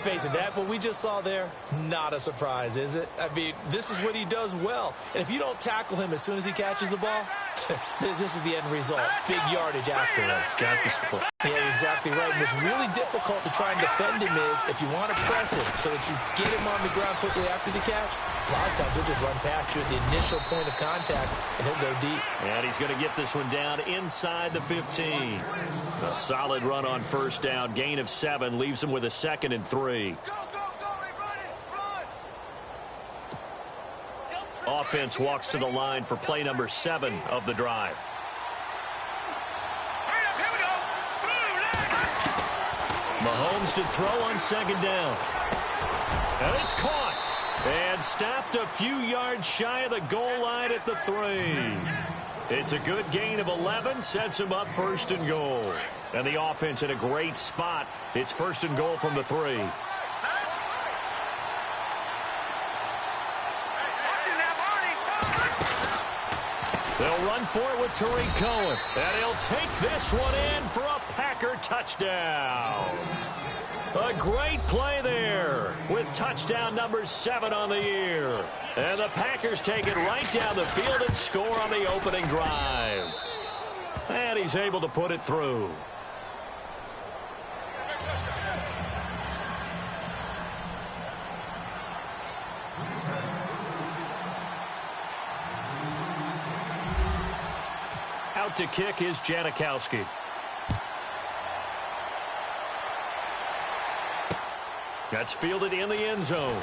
Face it, that what we just saw there, not a surprise, is it? I mean, this is what he does well. And if you don't tackle him as soon as he catches the ball, this is the end result. Big yardage afterwards. Got this ball. Yeah, you're exactly right. And what's really difficult to try and defend him is if you want to press him so that you get him on the ground quickly after the catch, a lot of times he'll just run past you at the initial point of contact, and he'll go deep. And he's going to get this one down inside the 15. A solid run on first down. Gain of 7 leaves him with a 2nd and 3. Offense walks to the line for play number 7 of the drive. Mahomes to throw on 2nd down. And it's caught. And stopped a few yards shy of the goal line at the 3. It's a good gain of 11, sets him up 1st and goal. And the offense in a great spot. It's 1st and goal from the 3. They'll run for it with Tariq Cohen. And he'll take this one in for a Packer touchdown. A great play there with touchdown number 7 on the year. And the Packers take it right down the field and score on the opening drive. And he's able to put it through. Out to kick is Janikowski. That's fielded in the end zone.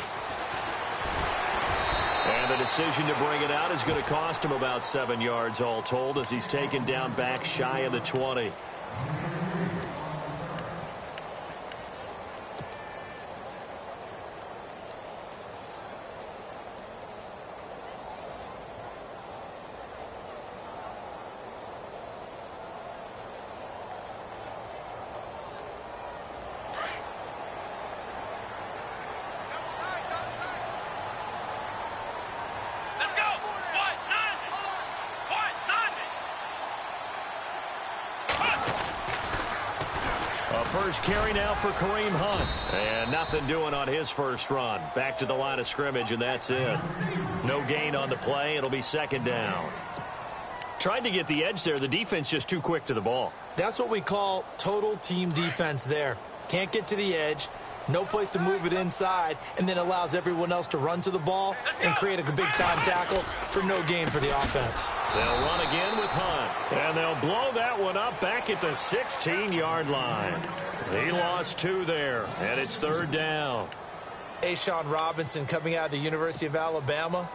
And the decision to bring it out is going to cost him about 7 yards all told as he's taken down back shy of the 20. First carry now for Kareem Hunt. And nothing doing on his first run. Back to the line of scrimmage, and that's it. No gain on the play. It'll be 2nd down. Tried to get the edge there. The defense just too quick to the ball. That's what we call total team defense there. Can't get to the edge. No place to move it inside, and then allows everyone else to run to the ball and create a big-time tackle for no gain for the offense. They'll run again with Hunt, and they'll blow that one up back at the 16-yard line. He lost 2 there, and it's 3rd down. A'Shawn Robinson coming out of the University of Alabama,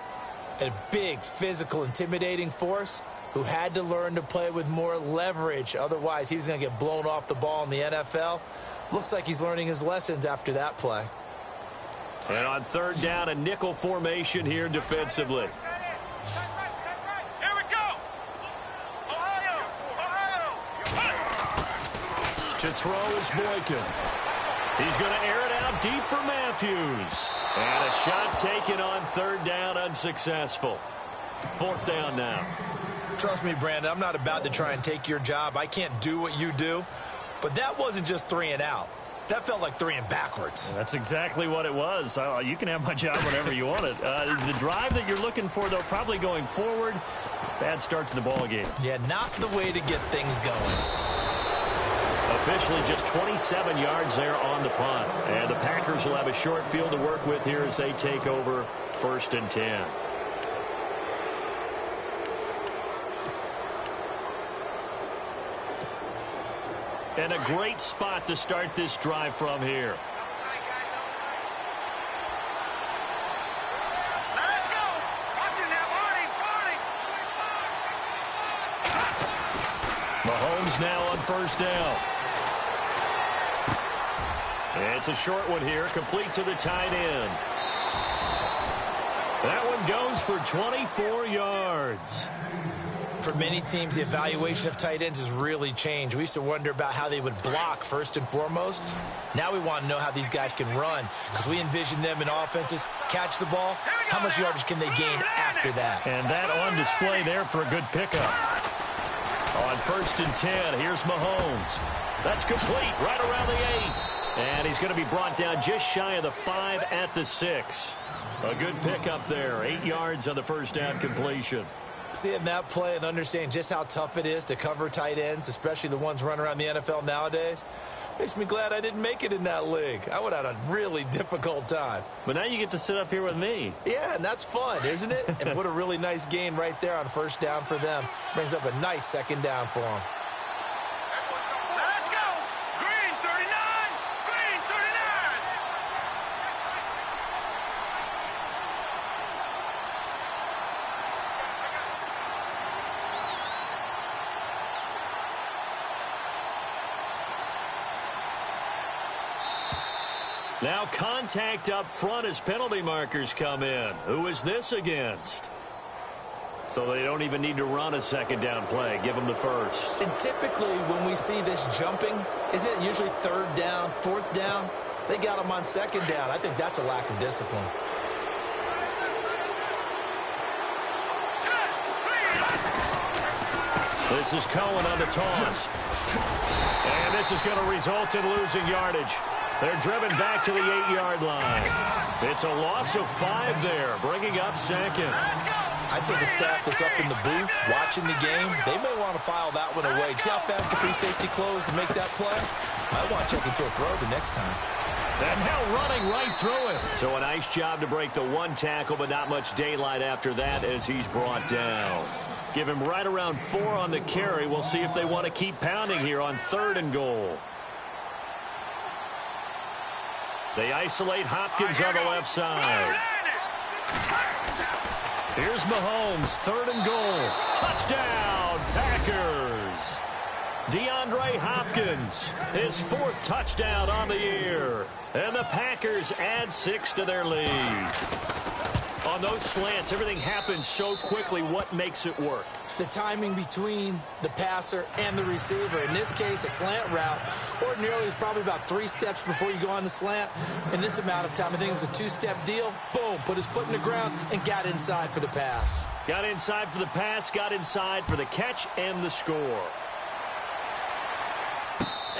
a big, physical, intimidating force who had to learn to play with more leverage. Otherwise, he was going to get blown off the ball in the NFL. Looks like he's learning his lessons after that play. And on 3rd down, a nickel formation here defensively. Here we go. Ohio. To throw is Boykin. He's going to air it out deep for Matthews. And a shot taken on 3rd down, unsuccessful. 4th down now. Trust me, Brandon, I'm not about to try and take your job. I can't do what you do. But that wasn't just 3 and out. That felt like 3 and backwards. That's exactly what it was. You can have my job whenever you want it. The drive that you're looking for, though, probably going forward. Bad start to the ball game. Yeah, not the way to get things going. Officially just 27 yards there on the punt. And the Packers will have a short field to work with here as they take over 1st and 10. And a great spot to start this drive from here. Let's go. Watch it now, Marty. Mahomes now on 1st down. It's a short one here, complete to the tight end. That one goes for 24 yards. For many teams, the evaluation of tight ends has really changed. We used to wonder about how they would block first and foremost. Now we want to know how these guys can run, because we envision them in offenses catch the ball. How much yardage can they gain after that? And that on display there for a good pickup. On 1st and 10, here's Mahomes. That's complete right around the 8. And he's going to be brought down just shy of the 5 at the 6. A good pickup there. 8 yards on the first down completion. Seeing that play and understanding just how tough it is to cover tight ends, especially the ones running around the NFL nowadays, makes me glad I didn't make it in that league. I would have had a really difficult time. But now you get to sit up here with me. Yeah, and that's fun, isn't it? And what a really nice gain right there on first down for them. Brings up a nice second down for them. Let's go! Green 39! Green 39! Now contact up front as penalty markers come in. Who is this against? So they don't even need to run a second down play. Give them the first. And typically when we see this jumping, isn't it usually third down, fourth down? They got them on second down. I think that's a lack of discipline. This is Cohen on the toss. And this is going to result in losing yardage. They're driven back to the 8-yard line. It's a loss of 5 there, bringing up second. I'd say the staff that's up in the booth watching the game, they may want to file that one away. See how fast the free safety closed to make that play? I want to check into a throw the next time. And now running right through it. So a nice job to break the 1 tackle, but not much daylight after that as he's brought down. Give him right around 4 on the carry. We'll see if they want to keep pounding here on 3rd and goal. They isolate Hopkins on the left side. Here's Mahomes, 3rd and goal. Touchdown, Packers. DeAndre Hopkins, his 4th touchdown on the year. And the Packers add 6 to their lead. On those slants, everything happens so quickly. What makes it work? The timing between the passer and the receiver. In this case, a slant route. Ordinarily, it's probably about 3 steps before you go on the slant. In this amount of time, I think it was a 2-step deal. Boom, put his foot in the ground and got inside for the pass. Got inside for the pass, got inside for the catch and the score.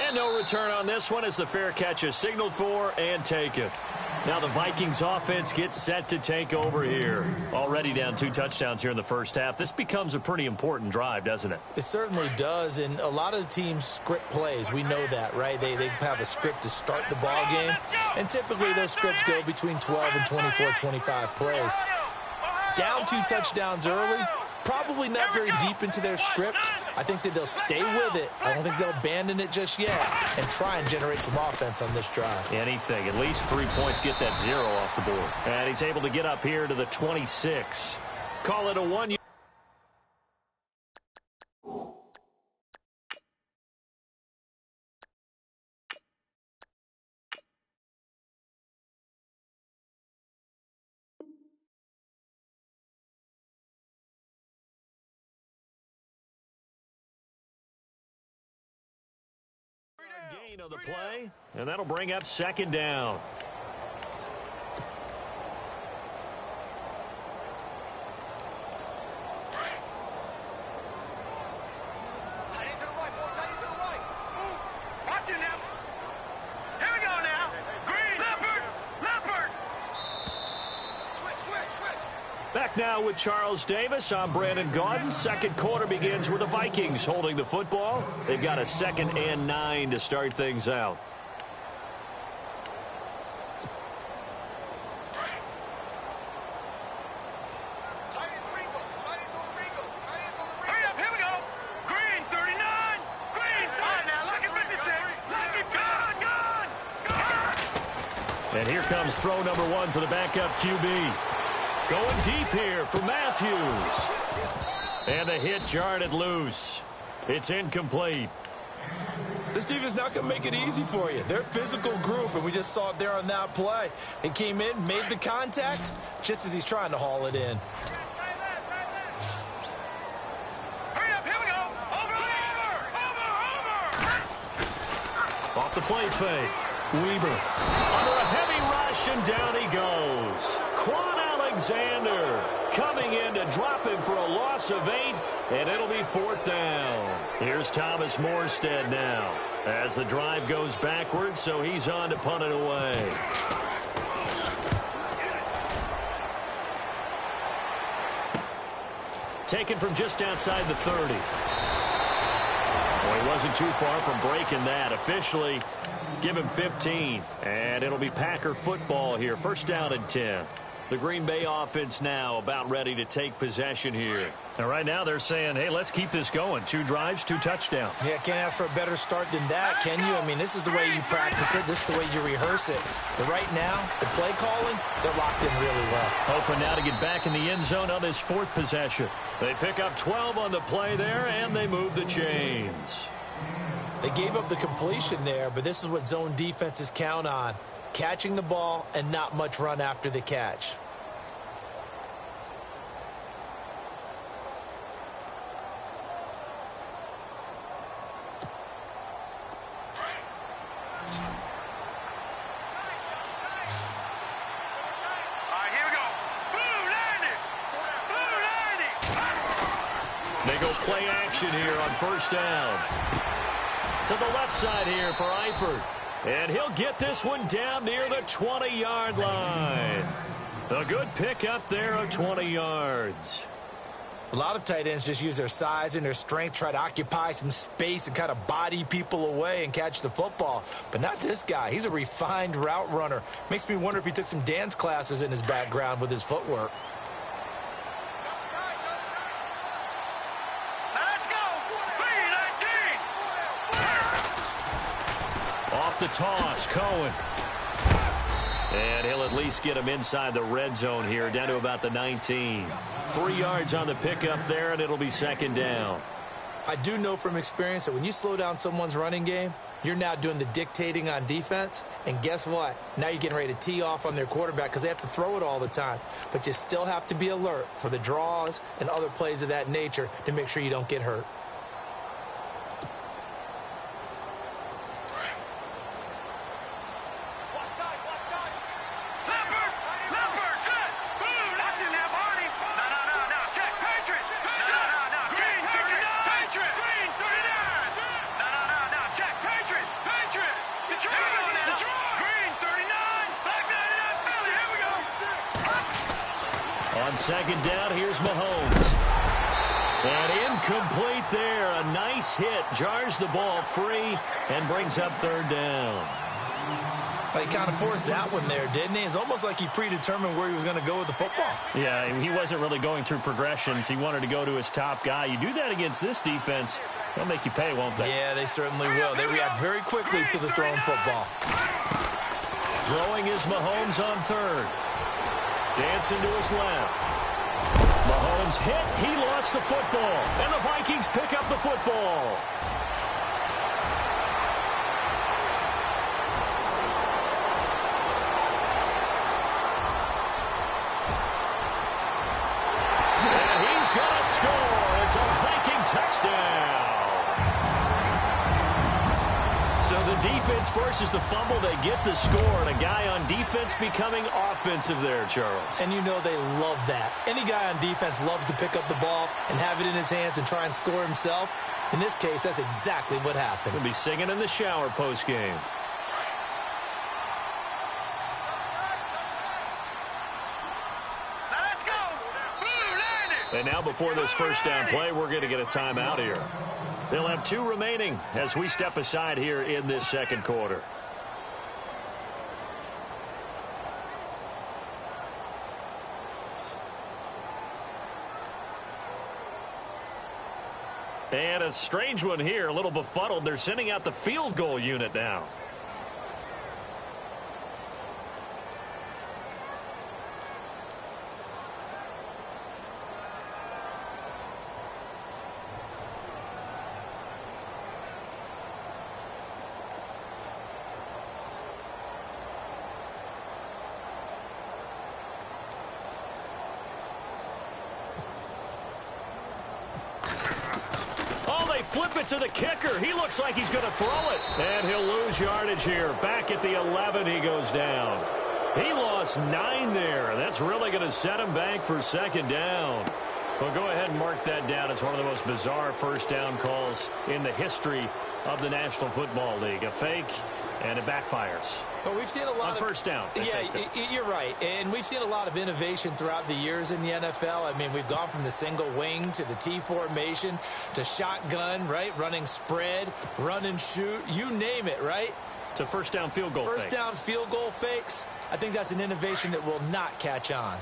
And no return on this one as the fair catch is signaled for and taken. Now the Vikings offense gets set to take over here. Already down 2 touchdowns here in the first half. This becomes a pretty important drive, doesn't it? It certainly does, and a lot of the teams script plays. We know that, right? They have a script to start the ball game, and typically those scripts go between 12 and 24, 25 plays. Down 2 touchdowns early, probably not very deep into their script. I think that they'll stay with it. I don't think they'll abandon it just yet and try and generate some offense on this drive. Anything. At least 3 points, get that 0 off the board. And he's able to get up here to the 26. Call it a 1. Gain of the play, and that'll bring up second down. Tight end to the right, boy. Tight end to the right. Move. Watch it now. Here we go now. Green. Leopard. Leopard. Switch. Back now with Charles Davis. I'm Brandon Gaudin. Second quarter begins with the Vikings holding the football. They've got a 2nd and 9 to start things out. Hurry up. Here we go. Green 39. Green 39. All right, now look at 56. Look at gone. And here comes throw number 1 for the backup QB. Going deep here for Matthews. And the hit jarred it loose. It's incomplete. This defense not going to make it easy for you. They're a physical group, and we just saw it there on that play. He came in, made the contact, just as he's trying to haul it in. Hurry up. Here we go. Over. Off the play fake. Weaver under a heavy rush, and down he goes. Quan Alexander coming in to drop him for a loss of 8, and it'll be 4th down. Here's Thomas Morstead now. as the drive goes backwards, so he's on to punt it away. Taken from just outside the 30. Well, he wasn't too far from breaking that. Officially, give him 15. And it'll be Packer football here. First down and 10. The Green Bay offense now about ready to take possession here. And right now they're saying, hey, let's keep this going. 2 drives, 2 touchdowns. Yeah, can't ask for a better start than that, can you? I mean, this is the way you practice it. This is the way you rehearse it. But right now, the play calling, they're locked in really well. Hoping now to get back in the end zone on this 4th possession. They pick up 12 on the play there, and they move the chains. They gave up the completion there, but this is what zone defenses count on. Catching the ball and not much run after the catch. They go play action here on first down. To the left side here for Eifert. And he'll get this one down near the 20-yard line. A good pick up there of 20 yards. A lot of tight ends just use their size and their strength, try to occupy some space and kind of body people away and catch the football. But not this guy. He's a refined route runner. Makes me wonder if he took some dance classes in his background with his footwork. Off the toss, Cohen. And he'll at least get him inside the red zone here, down to about the 19. 3 yards on the pickup there, and it'll be second down. I do know from experience that when you slow down someone's running game, you're now doing the dictating on defense. And guess what? Now you're getting ready to tee off on their quarterback because they have to throw it all the time. But you still have to be alert for the draws and other plays of that nature to make sure you don't get hurt. On second down, here's Mahomes. And incomplete there. A nice hit. Jars the ball free and brings up third down. Well, he kind of forced that one there, didn't he? It's almost like he predetermined where he was going to go with the football. Yeah, he wasn't really going through progressions. He wanted to go to his top guy. You do that against this defense, they'll make you pay, won't they? Yeah, they certainly will. They react very quickly to the thrown football. Throwing is Mahomes on third. Dancing to his left. Mahomes hit. He lost the football. And the Vikings pick up the football. And he's going to score. It's a Viking touchdown. So the defense forces the fumble. They get the score, and a guy on defense becoming offensive there, Charles. And you know they love that. Any guy on defense loves to pick up the ball and have it in his hands and try and score himself. In this case, that's exactly what happened. He'll be singing in the shower postgame. Let's go! And now before this first down play, we're going to get a timeout here. They'll have 2 remaining as we step aside here in this second quarter. And a strange one here, a little befuddled. They're sending out the field goal unit now. Flip it to the kicker. He looks like he's going to throw it. And he'll lose yardage here. Back at the 11, he goes down. He lost 9 there. That's really going to set him back for second down. Well, go ahead and mark that down as one of the most bizarre first down calls in the history of the National Football League. A fake, and it backfires. Well, we've seen a lot on of first down. Yeah, you're right. And we've seen a lot of innovation throughout the years in the NFL. I mean, we've gone from the single wing to the T formation to shotgun, right? Running spread, run and shoot, you name it, right? To first down field goal First fakes. down field goal fakes. I think that's an innovation that will not catch on.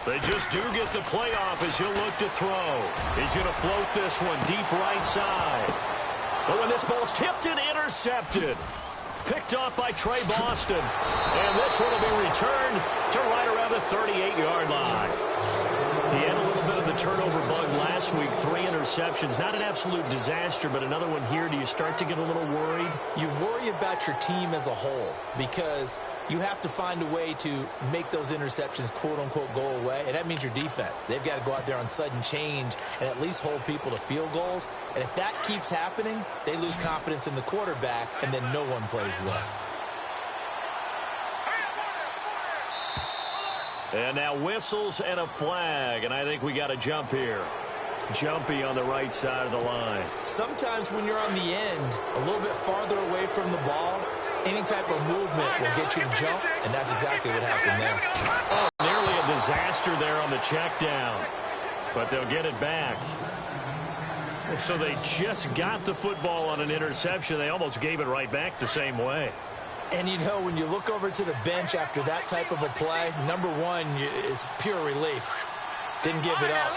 They just do get the playoff as he'll look to throw. He's going to float this one deep right side. But when this ball's tipped and intercepted, picked off by Trey Boston. And this one will be returned to right around the 38-yard line. He had a little bit of the turnover bug last week, 3 interceptions. Not an absolute disaster, but another one here. Do you start to get a little worried? You worry about your team as a whole because you have to find a way to make those interceptions, quote-unquote, go away. And that means your defense. They've got to go out there on sudden change and at least hold people to field goals. And if that keeps happening, they lose confidence in the quarterback, and then no one plays well. And now whistles and a flag, and I think we got a jump here. Jumpy on the right side of the line. Sometimes when you're on the end, a little bit farther away from the ball, any type of movement will get you to jump, and that's exactly what happened there. Oh, nearly a disaster there on the check down, but they'll get it back. So they just got the football on an interception. They almost gave it right back the same way. And, you know, when you look over to the bench after that type of a play, number one is pure relief. Didn't give it up.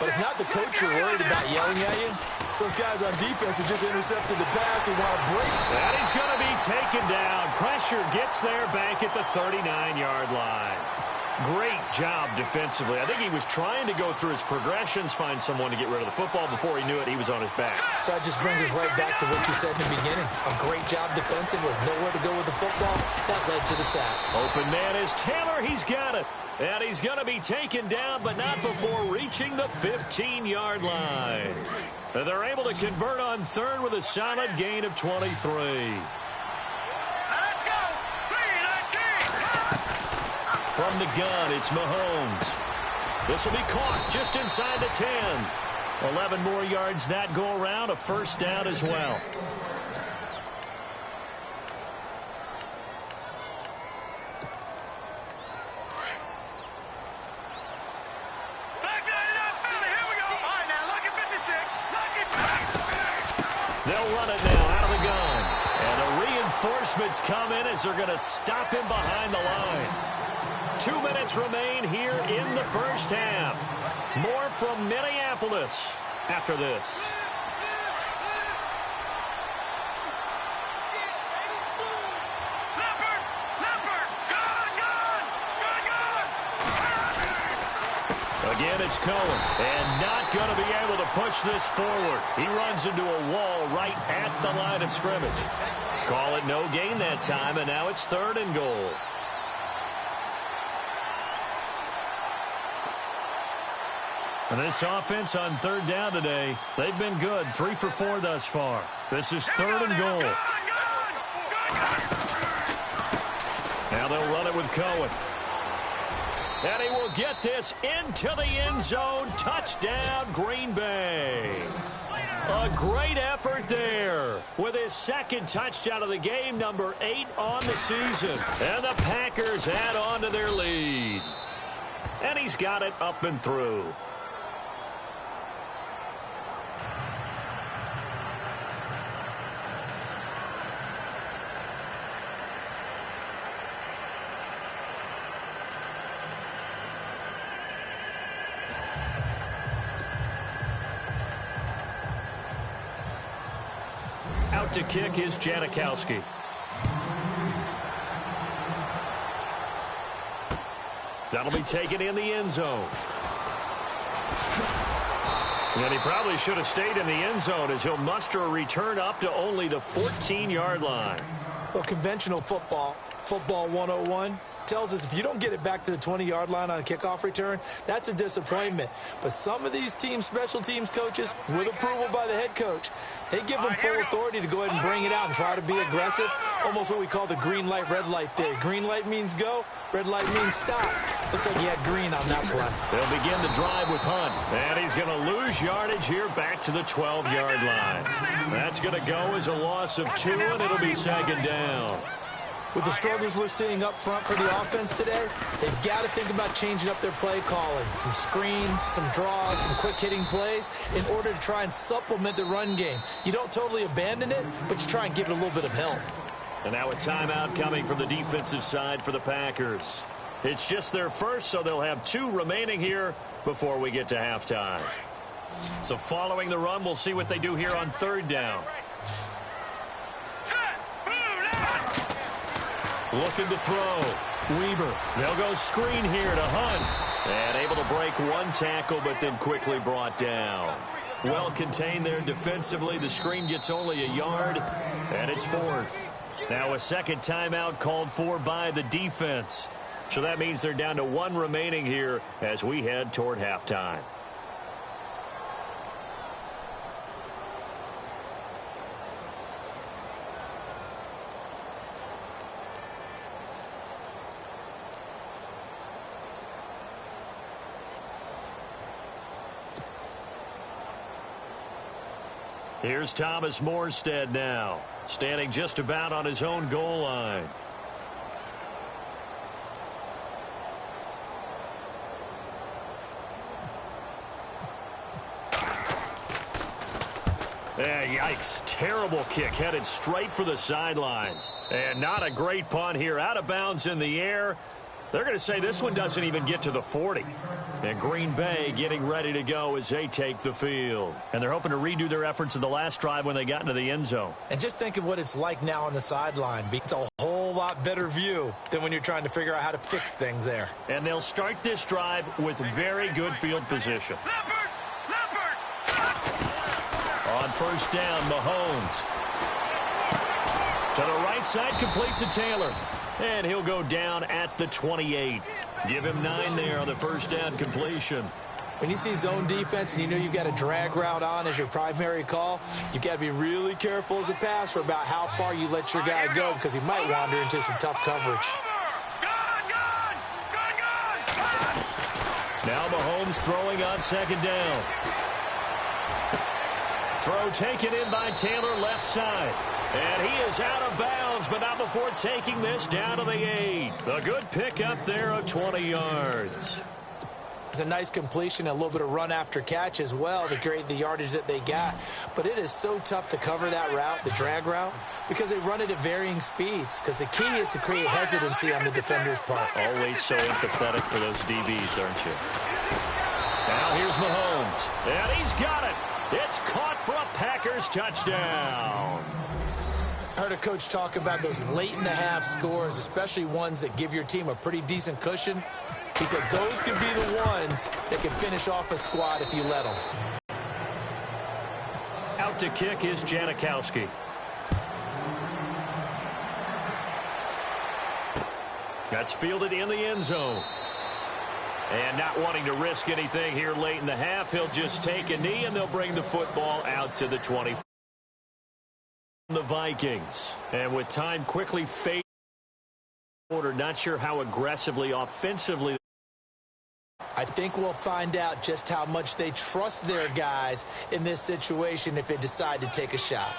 But it's not the coach you're worried about yelling at you. It's those guys on defense who just intercepted the pass who want to break. And he's going to be taken down. Pressure gets there back at the 39-yard line. Great job defensively. I think he was trying to go through his progressions, find someone to get rid of the football. Before he knew it, he was on his back. So that just brings us right back to what you said in the beginning. A great job defensively. Nowhere to go with the football. That led to the sack. Open man is Taylor. He's got it. And he's going to be taken down, but not before reaching the 15-yard line. They're able to convert on third with a solid gain of 23. From the gun, it's Mahomes. This will be caught just inside the 10. 11 more yards that go around, a first down as well. They'll run it now out of the gun. And the reinforcements come in as they're going to stop him behind the line. 2 minutes remain here in the first half. More from Minneapolis after this. Again, it's Cohen, and not going to be able to push this forward. He runs into a wall right at the line of scrimmage. Call it no gain that time, and now it's 3rd and goal. And this offense on 3rd down today, they've been good. 3 for 4 thus far. This is 3rd and goal. Now they'll run it with Cohen. And he will get this into the end zone. Touchdown, Green Bay. A great effort there with his 2nd touchdown of the game, number 8 on the season. And the Packers add on to their lead. And he's got it up and through. Out to kick is Janikowski. That'll be taken in the end zone. And he probably should have stayed in the end zone as he'll muster a return up to only the 14-yard line. Well, conventional football 101, tells us if you don't get it back to the 20-yard line on a kickoff return, that's a disappointment. But some of these special teams coaches, with approval by the head coach, they give them full authority to go ahead and bring it out and try to be aggressive, almost what we call the green light, red light theory. Green light means go, red light means stop. Looks like he had green on that play. They'll begin the drive with Hunt, and he's going to lose yardage here back to the 12-yard line. That's going to go as a loss of 2, and it'll be second down. With the struggles we're seeing up front for the offense today, they've got to think about changing up their play calling. Some screens, some draws, some quick-hitting plays in order to try and supplement the run game. You don't totally abandon it, but you try and give it a little bit of help. And now a timeout coming from the defensive side for the Packers. It's just their first, so they'll have 2 remaining here before we get to halftime. So following the run, we'll see what they do here on 3rd down. Looking to throw. Weber. They'll go screen here to Hunt. And able to break 1 tackle, but then quickly brought down. Well contained there defensively. The screen gets only a yard, and it's 4th. Now a second timeout called for by the defense. So that means they're down to 1 remaining here as we head toward halftime. Here's Thomas Morstead now, standing just about on his own goal line. Yikes. Terrible kick headed straight for the sidelines. And not a great punt here. Out of bounds in the air. They're going to say this one doesn't even get to the 40. And Green Bay getting ready to go as they take the field. And they're hoping to redo their efforts in the last drive when they got into the end zone. And just think of what it's like now on the sideline. It's a whole lot better view than when you're trying to figure out how to fix things there. And they'll start this drive with very good field position. On 1st down, Mahomes. To the right side, complete to Taylor. And he'll go down at the 28. Give him 9 there on the 1st down completion. When you see zone defense and you know you've got a drag route on as your primary call, you've got to be really careful as a passer about how far you let your guy go because he might wander into some tough coverage. Now Mahomes throwing on 2nd down. Throw taken in by Taylor left side. And he is out of bounds, but not before taking this down to the 8. A good pickup there of 20 yards. It's a nice completion, a little bit of run after catch as well to create the yardage that they got. But it is so tough to cover that route, the drag route, because they run it at varying speeds. Because the key is to create hesitancy on the defender's part. Always so empathetic for those DBs, aren't you? Now here's Mahomes. And he's got it. It's caught for a Packers touchdown. I heard a coach talk about those late-in-the-half scores, especially ones that give your team a pretty decent cushion. He said those could be the ones that can finish off a squad if you let them. Out to kick is Janikowski. That's fielded in the end zone. And not wanting to risk anything here late in the half, he'll just take a knee, and they'll bring the football out to the 20. The Vikings. And with time quickly fading, not sure how aggressively, offensively. I think we'll find out just how much they trust their guys in this situation if they decide to take a shot.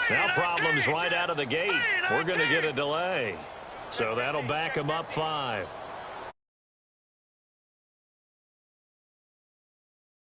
Now problems right out of the gate. We're going to get a delay. So that'll back them up 5.